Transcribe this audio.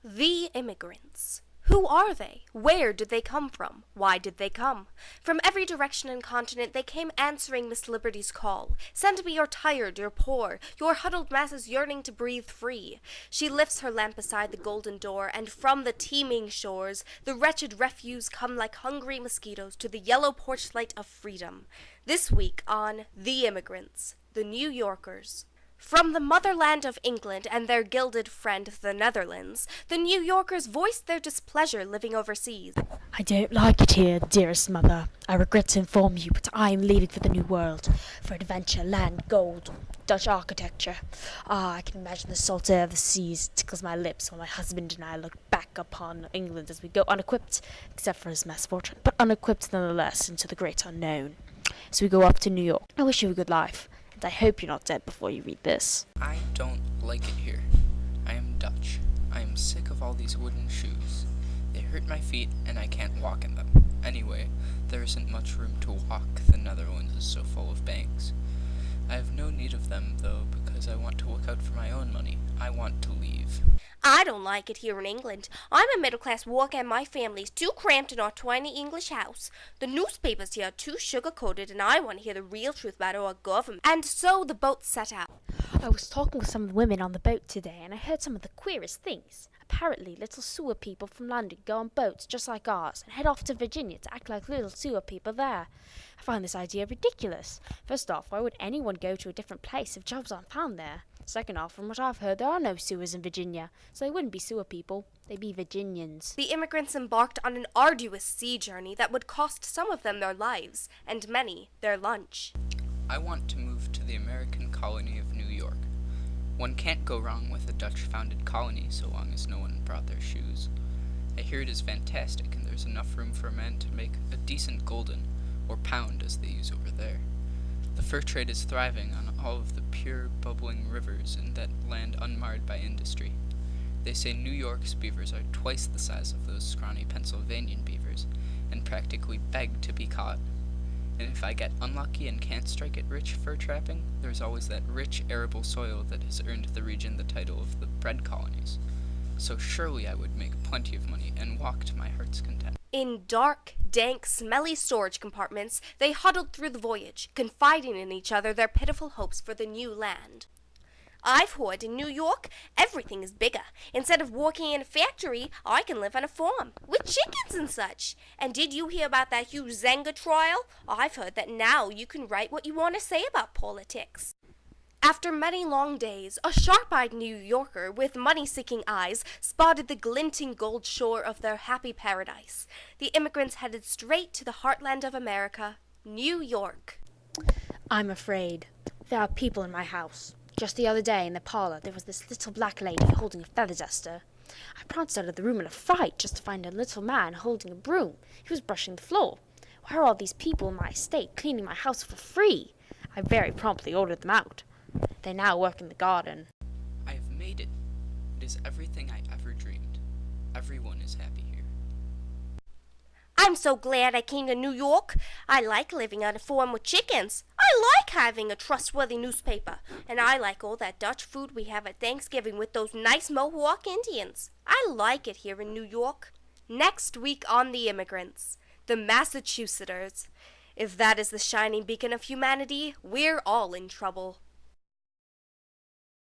The Immigrants. Who are they? Where did they come from? Why did they come? From every direction and continent they came answering Miss Liberty's call. Send me your tired, your poor, your huddled masses yearning to breathe free. She lifts her lamp beside the golden door, and from the teeming shores the wretched refuse come like hungry mosquitoes to the yellow porch light of freedom. This week on The Immigrants, the New Yorkers. From the motherland of England and their gilded friend, the Netherlands, the New Yorkers voiced their displeasure living overseas. I don't like it here, dearest mother. I regret to inform you, but I am leaving for the New World, for adventure, land, gold, Dutch architecture. I can imagine the salt air of the seas tickles my lips while my husband and I look back upon England as we go unequipped, except for his misfortune, but unequipped nonetheless into the great unknown. So we go up to New York. I wish you a good life. And I hope you're not dead before you read this. I don't like it here. I am Dutch. I am sick of all these wooden shoes. They hurt my feet, and I can't walk in them. Anyway, there isn't much room to walk. The Netherlands is so full of banks. I have no need of them, though, because I want to look out for my own money. I want to leave. I don't like it here in England. I'm a middle-class worker and my family's too cramped in our tiny English house. The newspapers here are too sugar-coated and I want to hear the real truth about our government. And so the boat set out. I was talking with some of the women on the boat today, and I heard some of the queerest things. Apparently, little sewer people from London go on boats just like ours and head off to Virginia to act like little sewer people there. I find this idea ridiculous. First off, why would anyone go to a different place if jobs aren't found there? Second off, from what I've heard, there are no sewers in Virginia, so they wouldn't be sewer people, they'd be Virginians. The immigrants embarked on an arduous sea journey that would cost some of them their lives, and many their lunch. I want to move to the American colony of New York. One can't go wrong with a Dutch-founded colony so long as no one brought their shoes. I hear it is fantastic, and there's enough room for a man to make a decent gulden, or pound as they use over there. The fur trade is thriving on all of the pure, bubbling rivers in that land unmarred by industry. They say New York's beavers are twice the size of those scrawny Pennsylvanian beavers, and practically beg to be caught. And if I get unlucky and can't strike it rich fur trapping, there's always that rich arable soil that has earned the region the title of the bread colonies. So surely I would make plenty of money and walk to my heart's content. In dark, dank, smelly storage compartments, they huddled through the voyage, confiding in each other their pitiful hopes for the new land. I've heard in New York, everything is bigger. Instead of working in a factory, I can live on a farm, with chickens and such. And did you hear about that Hugh Zenga trial? I've heard that now you can write what you want to say about politics. After many long days, a sharp-eyed New Yorker with money-seeking eyes spotted the glinting gold shore of their happy paradise. The immigrants headed straight to the heartland of America, New York. I'm afraid. There are people in my house. Just the other day in the parlor, there was this little black lady holding a feather duster. I pranced out of the room in a fright just to find a little man holding a broom. He was brushing the floor. Why are all these people in my estate cleaning my house for free? I very promptly ordered them out. They now work in the garden. I have made it. It is everything I ever dreamed. Everyone is happy here. I'm so glad I came to New York. I like living on a farm with chickens. I like having a trustworthy newspaper. And I like all that Dutch food we have at Thanksgiving with those nice Mohawk Indians. I like it here in New York. Next week on The Immigrants, the Massachusettsers. If that is the shining beacon of humanity, we're all in trouble.